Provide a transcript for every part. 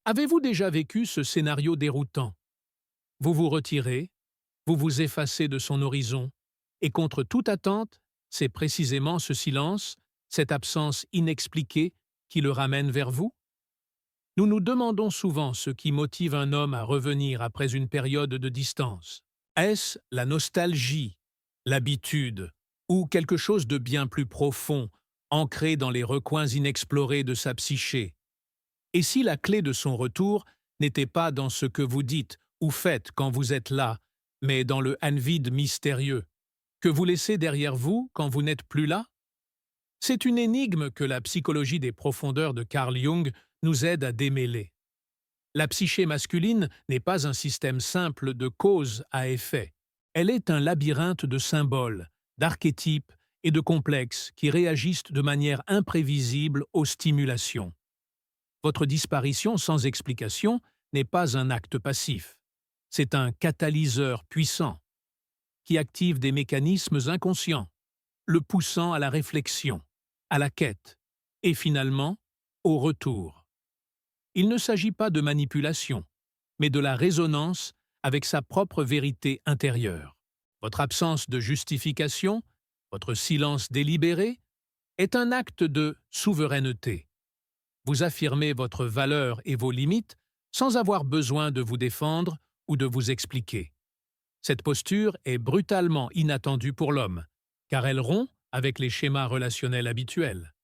Avez-vous déjà vécu ce scénario déroutant? Vous vous retirez, vous vous effacez de son horizon, et contre toute attente, c'est précisément ce silence, cette absence inexpliquée qui le ramène vers vous? Nous nous demandons souvent ce qui motive un homme à revenir après une période de distance. Est-ce la nostalgie, l'habitude, ou quelque chose de bien plus profond, ancré dans les recoins inexplorés de sa psyché? Et si la clé de son retour n'était pas dans ce que vous dites ou faites quand vous êtes là, mais dans le vide mystérieux, que vous laissez derrière vous quand vous n'êtes plus là? C'est une énigme que la psychologie des profondeurs de Carl Jung nous aide à démêler. La psyché masculine n'est pas un système simple de cause à effet. Elle est un labyrinthe de symboles, d'archétypes et de complexes qui réagissent de manière imprévisible aux stimulations. Votre disparition sans explication n'est pas un acte passif. C'est un catalyseur puissant qui active des mécanismes inconscients, le poussant à la réflexion, à la quête et finalement au retour. Il ne s'agit pas de manipulation, mais de la résonance avec sa propre vérité intérieure. Votre absence de justification, votre silence délibéré, est un acte de souveraineté. Vous affirmez votre valeur et vos limites sans avoir besoin de vous défendre ou de vous expliquer. Cette posture est brutalement inattendue pour l'homme, car elle rompt avec les schémas relationnels habituels.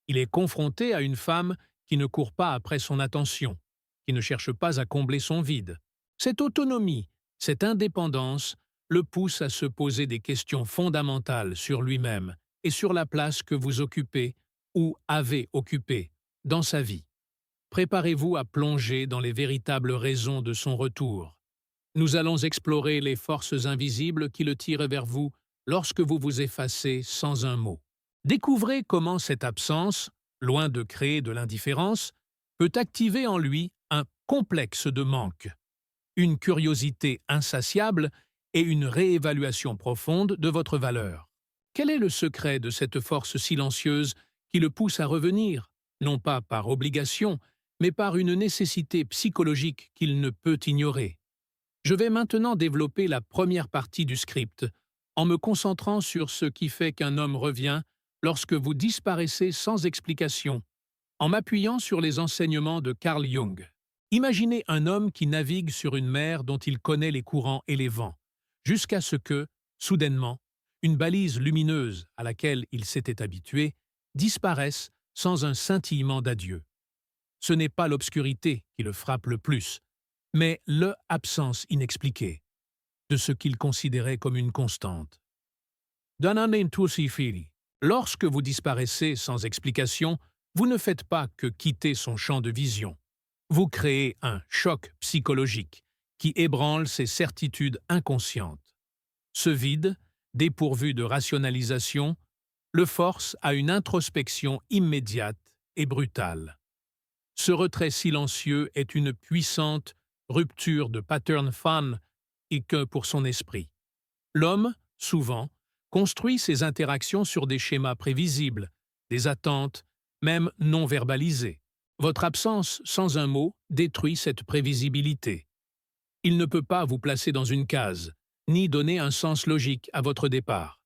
Il est confronté à une femme qui ne court pas après son attention, qui ne cherche pas à combler son vide. Cette autonomie, cette indépendance, le pousse à se poser des questions fondamentales sur lui-même et sur la place que vous occupez ou avez occupée dans sa vie. Préparez-vous à plonger dans les véritables raisons de son retour. Nous allons explorer les forces invisibles qui le tirent vers vous lorsque vous vous effacez sans un mot. Découvrez comment cette absence, loin de créer de l'indifférence, peut activer en lui un complexe de manque, une curiosité insatiable et une réévaluation profonde de votre valeur. Quel est le secret de cette force silencieuse qui le pousse à revenir, non pas par obligation, mais par une nécessité psychologique qu'il ne peut ignorer? Je vais maintenant développer la première partie du script, en me concentrant sur ce qui fait qu'un homme revient lorsque vous disparaissez sans explication, en m'appuyant sur les enseignements de Carl Jung. Imaginez un homme qui navigue sur une mer dont il connaît les courants et les vents, jusqu'à ce que, soudainement, une balise lumineuse à laquelle il s'était habitué disparaisse sans un scintillement d'adieu. Ce n'est pas l'obscurité qui le frappe le plus, mais l'absence inexpliquée de ce qu'il considérait comme une constante. Lorsque vous disparaissez sans explication, vous ne faites pas que quitter son champ de vision. Vous créez un choc psychologique qui ébranle ses certitudes inconscientes. Ce vide, dépourvu de rationalisation, le force à une introspection immédiate et brutale. Ce retrait silencieux est une puissante rupture de pattern fan et que pour son esprit. L'homme, souvent, construit ses interactions sur des schémas prévisibles, des attentes, même non verbalisées. Votre absence sans un mot détruit cette prévisibilité. Il ne peut pas vous placer dans une case, ni donner un sens logique à votre départ.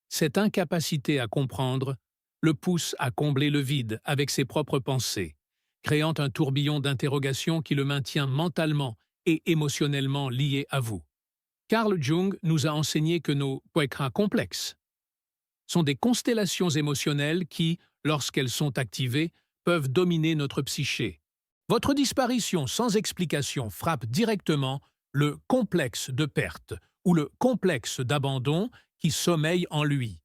Cette incapacité à comprendre le pousse à combler le vide avec ses propres pensées, créant un tourbillon d'interrogations qui le maintient mentalement et émotionnellement lié à vous. Carl Jung nous a enseigné que nos quekras complexes sont des constellations émotionnelles qui, lorsqu'elles sont activées, peuvent dominer notre psyché. Votre disparition sans explication frappe directement le complexe de perte ou le complexe d'abandon qui sommeille en lui.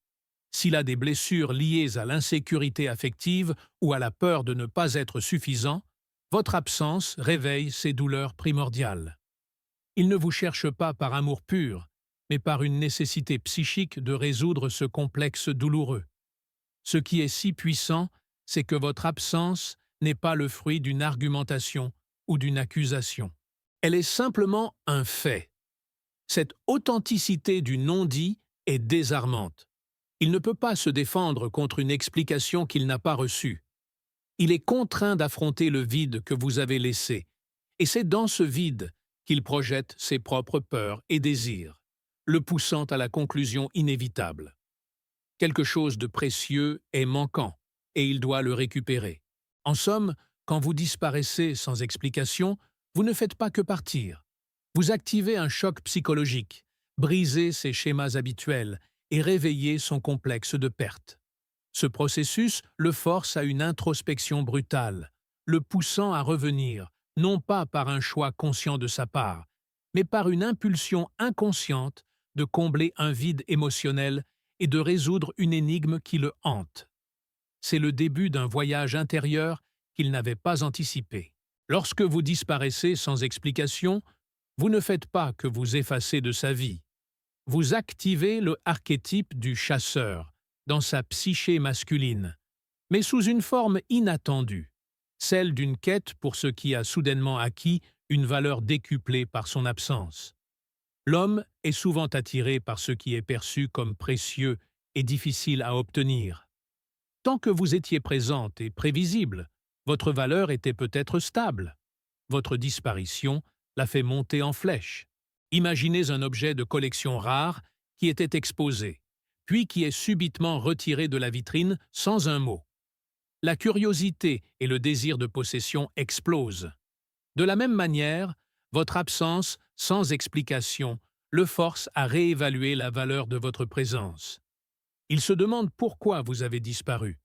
S'il a des blessures liées à l'insécurité affective ou à la peur de ne pas être suffisant, votre absence réveille ces douleurs primordiales. Il ne vous cherche pas par amour pur, mais par une nécessité psychique de résoudre ce complexe douloureux. Ce qui est si puissant, c'est que votre absence n'est pas le fruit d'une argumentation ou d'une accusation. Elle est simplement un fait. Cette authenticité du non-dit est désarmante. Il ne peut pas se défendre contre une explication qu'il n'a pas reçue. Il est contraint d'affronter le vide que vous avez laissé, et c'est dans ce vide qu'il projette ses propres peurs et désirs, le poussant à la conclusion inévitable. Quelque chose de précieux est manquant, et il doit le récupérer. En somme, quand vous disparaissez sans explication, vous ne faites pas que partir. Vous activez un choc psychologique, brisez ses schémas habituels et réveillez son complexe de perte. Ce processus le force à une introspection brutale, le poussant à revenir, non pas par un choix conscient de sa part, mais par une impulsion inconsciente de combler un vide émotionnel et de résoudre une énigme qui le hante. C'est le début d'un voyage intérieur qu'il n'avait pas anticipé. Lorsque vous disparaissez sans explication, vous ne faites pas que vous effacez de sa vie. Vous activez le archétype du chasseur dans sa psyché masculine, mais sous une forme inattendue, celle d'une quête pour ce qui a soudainement acquis une valeur décuplée par son absence. L'homme est souvent attiré par ce qui est perçu comme précieux et difficile à obtenir. Tant que vous étiez présente et prévisible, votre valeur était peut-être stable. Votre disparition l'a fait monter en flèche. Imaginez un objet de collection rare qui était exposé, puis qui est subitement retiré de la vitrine sans un mot. La curiosité et le désir de possession explosent. De la même manière, votre absence, sans explication, le force à réévaluer la valeur de votre présence. Il se demande pourquoi vous avez disparu.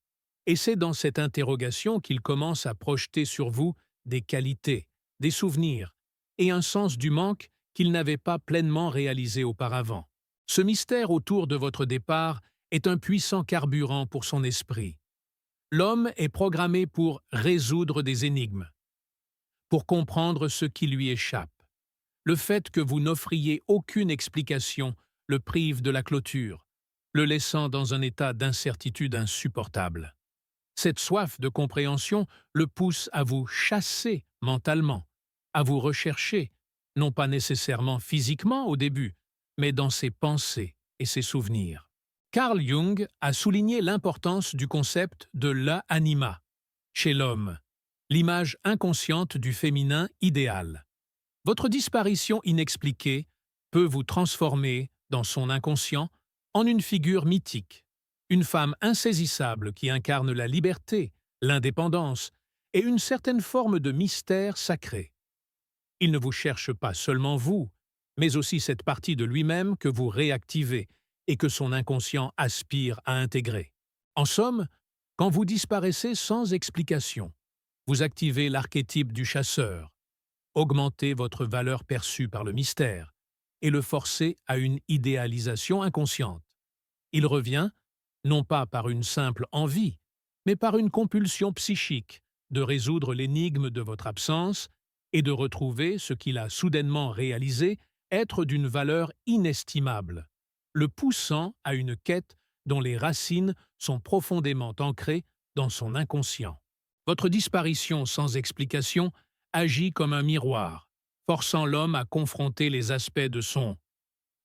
Et c'est dans cette interrogation qu'il commence à projeter sur vous des qualités, des souvenirs et un sens du manque qu'il n'avait pas pleinement réalisé auparavant. Ce mystère autour de votre départ est un puissant carburant pour son esprit. L'homme est programmé pour résoudre des énigmes, pour comprendre ce qui lui échappe. Le fait que vous n'offriez aucune explication le prive de la clôture, le laissant dans un état d'incertitude insupportable. Cette soif de compréhension le pousse à vous chasser mentalement, à vous rechercher, non pas nécessairement physiquement au début, mais dans ses pensées et ses souvenirs. Carl Jung a souligné l'importance du concept de l'anima chez l'homme, l'image inconsciente du féminin idéal. Votre disparition inexpliquée peut vous transformer, dans son inconscient, en une figure mythique, une femme insaisissable qui incarne la liberté, l'indépendance et une certaine forme de mystère sacré. Il ne vous cherche pas seulement vous, mais aussi cette partie de lui-même que vous réactivez et que son inconscient aspire à intégrer. En somme, quand vous disparaissez sans explication, vous activez l'archétype du chasseur, augmentez votre valeur perçue par le mystère et le forcez à une idéalisation inconsciente. Il revient, non pas par une simple envie, mais par une compulsion psychique de résoudre l'énigme de votre absence et de retrouver ce qu'il a soudainement réalisé être d'une valeur inestimable, le poussant à une quête dont les racines sont profondément ancrées dans son inconscient. Votre disparition sans explication agit comme un miroir, forçant l'homme à confronter les aspects de son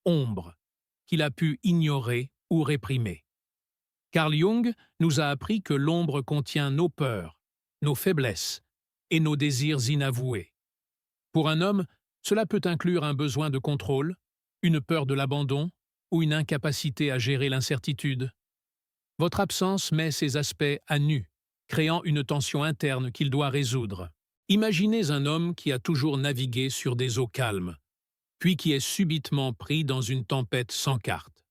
ombre qu'il a pu ignorer ou réprimer. Carl Jung nous a appris que l'ombre contient nos peurs, nos faiblesses et nos désirs inavoués. Pour un homme, cela peut inclure un besoin de contrôle, une peur de l'abandon ou une incapacité à gérer l'incertitude. Votre absence met ces aspects à nu, créant une tension interne qu'il doit résoudre. Imaginez un homme qui a toujours navigué sur des eaux calmes, puis qui est subitement pris dans une tempête sans carte.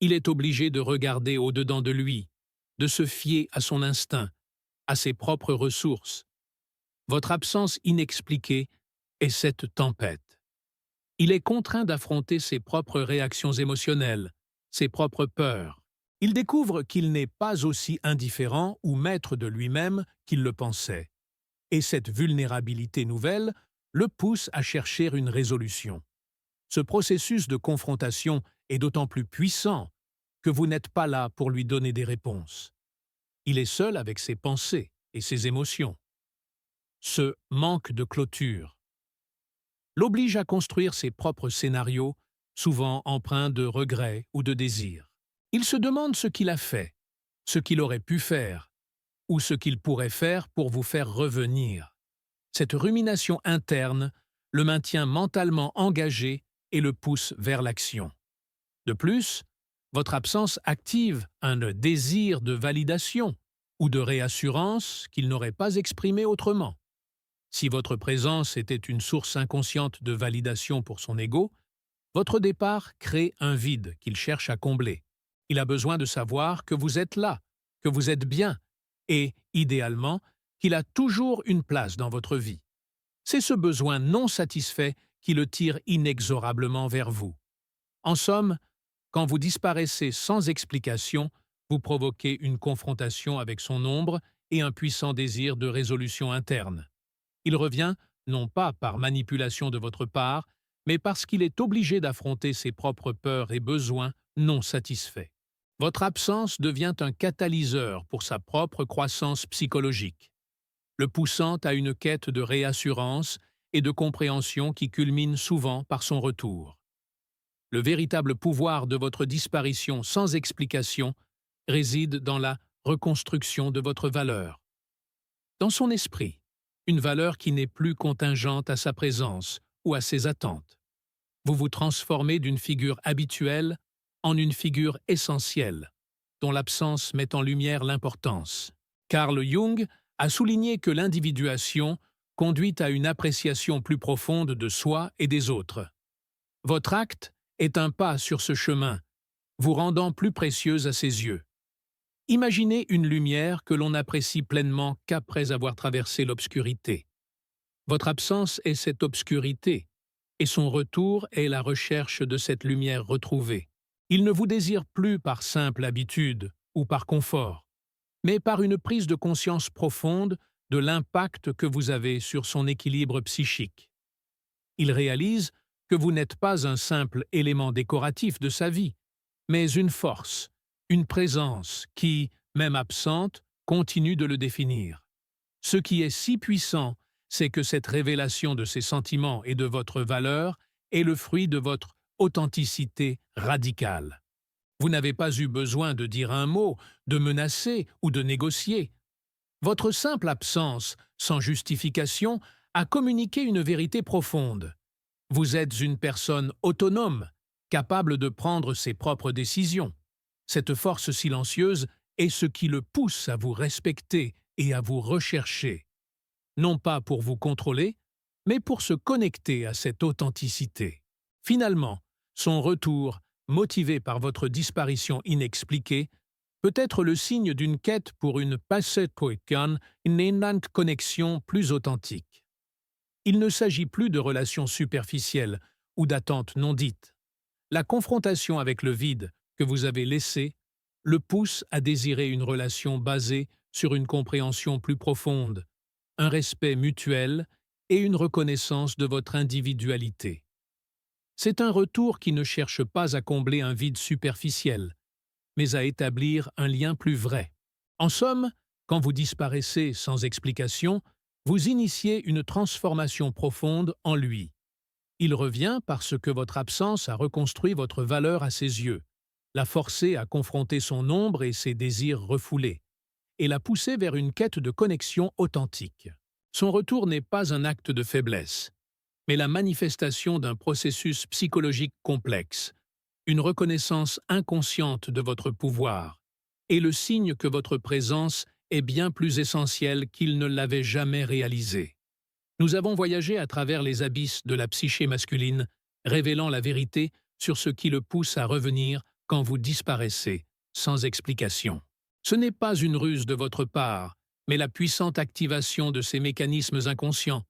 Il est obligé de regarder au-dedans de lui, de se fier à son instinct, à ses propres ressources. Votre absence inexpliquée est cette tempête. Il est contraint d'affronter ses propres réactions émotionnelles, ses propres peurs. Il découvre qu'il n'est pas aussi indifférent ou maître de lui-même qu'il le pensait. Et cette vulnérabilité nouvelle le pousse à chercher une résolution. Ce processus de confrontation est d'autant plus puissant que vous n'êtes pas là pour lui donner des réponses. Il est seul avec ses pensées et ses émotions. Ce manque de clôture l'oblige à construire ses propres scénarios, souvent empreints de regrets ou de désirs. Il se demande ce qu'il a fait, ce qu'il aurait pu faire, ou ce qu'il pourrait faire pour vous faire revenir. Cette rumination interne le maintient mentalement engagé et le pousse vers l'action. De plus, votre absence active un désir de validation ou de réassurance qu'il n'aurait pas exprimé autrement. Si votre présence était une source inconsciente de validation pour son ego, votre départ crée un vide qu'il cherche à combler. Il a besoin de savoir que vous êtes là, que vous êtes bien, et, idéalement, qu'il a toujours une place dans votre vie. C'est ce besoin non satisfait qui le tire inexorablement vers vous. En somme, quand vous disparaissez sans explication, vous provoquez une confrontation avec son ombre et un puissant désir de résolution interne. Il revient, non pas par manipulation de votre part, mais parce qu'il est obligé d'affronter ses propres peurs et besoins non satisfaits. Votre absence devient un catalyseur pour sa propre croissance psychologique, le poussant à une quête de réassurance et de compréhension qui culmine souvent par son retour. Le véritable pouvoir de votre disparition sans explication réside dans la reconstruction de votre valeur. Dans son esprit, une valeur qui n'est plus contingente à sa présence ou à ses attentes. Vous vous transformez d'une figure habituelle en une figure essentielle, dont l'absence met en lumière l'importance. Carl Jung a souligné que l'individuation conduit à une appréciation plus profonde de soi et des autres. Votre acte est un pas sur ce chemin, vous rendant plus précieuse à ses yeux. Imaginez une lumière que l'on n'apprécie pleinement qu'après avoir traversé l'obscurité. Votre absence est cette obscurité, et son retour est la recherche de cette lumière retrouvée. Il ne vous désire plus par simple habitude ou par confort, mais par une prise de conscience profonde de l'impact que vous avez sur son équilibre psychique. Il réalise que vous n'êtes pas un simple élément décoratif de sa vie, mais une force, une présence qui, même absente, continue de le définir. Ce qui est si puissant, c'est que cette révélation de ses sentiments et de votre valeur est le fruit de votre authenticité radicale. Vous n'avez pas eu besoin de dire un mot, de menacer ou de négocier. Votre simple absence, sans justification, a communiqué une vérité profonde. Vous êtes une personne autonome, capable de prendre ses propres décisions. Cette force silencieuse est ce qui le pousse à vous respecter et à vous rechercher. Non pas pour vous contrôler, mais pour se connecter à cette authenticité. Finalement, son retour, motivé par votre disparition inexpliquée, peut être le signe d'une quête pour une connexion plus authentique. Il ne s'agit plus de relations superficielles ou d'attentes non dites. La confrontation avec le vide que vous avez laissé le pousse à désirer une relation basée sur une compréhension plus profonde, un respect mutuel et une reconnaissance de votre individualité. C'est un retour qui ne cherche pas à combler un vide superficiel, mais à établir un lien plus vrai. En somme, quand vous disparaissez sans explication, vous initiez une transformation profonde en lui. Il revient parce que votre absence a reconstruit votre valeur à ses yeux, l'a forcé à confronter son ombre et ses désirs refoulés, et l'a poussé vers une quête de connexion authentique. Son retour n'est pas un acte de faiblesse, mais la manifestation d'un processus psychologique complexe, une reconnaissance inconsciente de votre pouvoir, et le signe que votre présence est bien plus essentielle qu'il ne l'avait jamais réalisé. Nous avons voyagé à travers les abysses de la psyché masculine, révélant la vérité sur ce qui le pousse à revenir quand vous disparaissez, sans explication. Ce n'est pas une ruse de votre part, mais la puissante activation de ces mécanismes inconscients,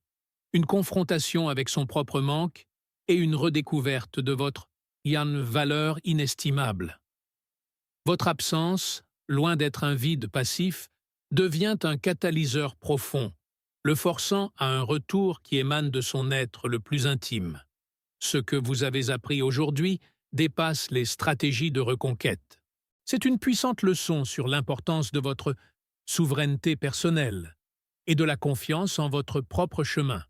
une confrontation avec son propre manque et une redécouverte de votre valeur inestimable. Votre absence, loin d'être un vide passif, devient un catalyseur profond, le forçant à un retour qui émane de son être le plus intime. Ce que vous avez appris aujourd'hui dépasse les stratégies de reconquête. C'est une puissante leçon sur l'importance de votre souveraineté personnelle et de la confiance en votre propre chemin.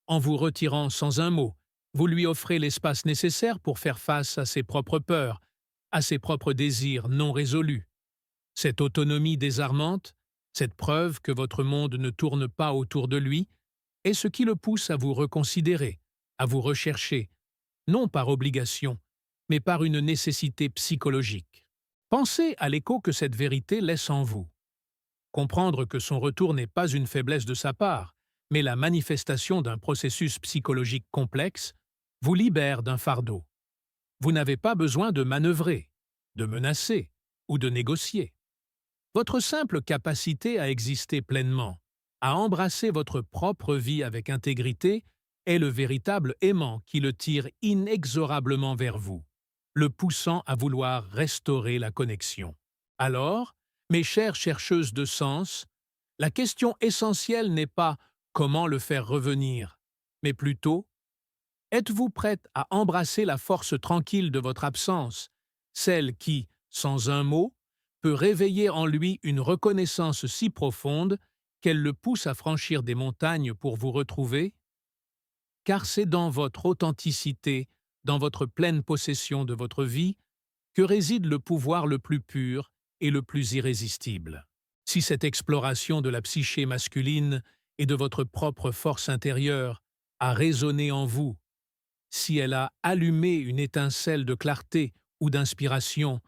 En vous retirant sans un mot, vous lui offrez l'espace nécessaire pour faire face à ses propres peurs, à ses propres désirs non résolus. Cette autonomie désarmante, Cette preuve que votre monde ne tourne pas autour de lui est ce qui le pousse à vous reconsidérer, à vous rechercher, non par obligation, mais par une nécessité psychologique. Pensez à l'écho que cette vérité laisse en vous. Comprendre que son retour n'est pas une faiblesse de sa part, mais la manifestation d'un processus psychologique complexe, vous libère d'un fardeau. Vous n'avez pas besoin de manœuvrer, de menacer ou de négocier. Votre simple capacité à exister pleinement, à embrasser votre propre vie avec intégrité, est le véritable aimant qui le tire inexorablement vers vous, le poussant à vouloir restaurer la connexion. Alors, mes chères chercheuses de sens, la question essentielle n'est pas comment le faire revenir, mais plutôt êtes-vous prête à embrasser la force tranquille de votre absence, celle qui, sans un mot, peut réveiller en lui une reconnaissance si profonde qu'elle le pousse à franchir des montagnes pour vous retrouver? Car c'est dans votre authenticité, dans votre pleine possession de votre vie, que réside le pouvoir le plus pur et le plus irrésistible. Si cette exploration de la psyché masculine et de votre propre force intérieure a résonné en vous, si elle a allumé une étincelle de clarté ou d'inspiration,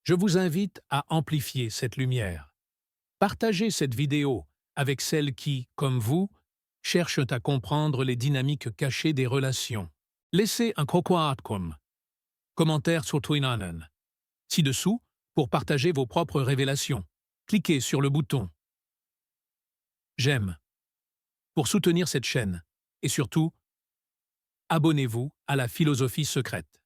je vous invite à amplifier cette lumière. Partagez cette vidéo avec celles qui, comme vous, cherchent à comprendre les dynamiques cachées des relations. Laissez un commentaire sur Twinanen ci-dessous pour partager vos propres révélations. Cliquez sur le bouton J'aime pour soutenir cette chaîne et surtout, abonnez-vous à la philosophie secrète.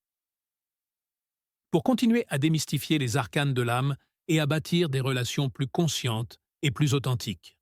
Pour continuer à démystifier les arcanes de l'âme et à bâtir des relations plus conscientes et plus authentiques.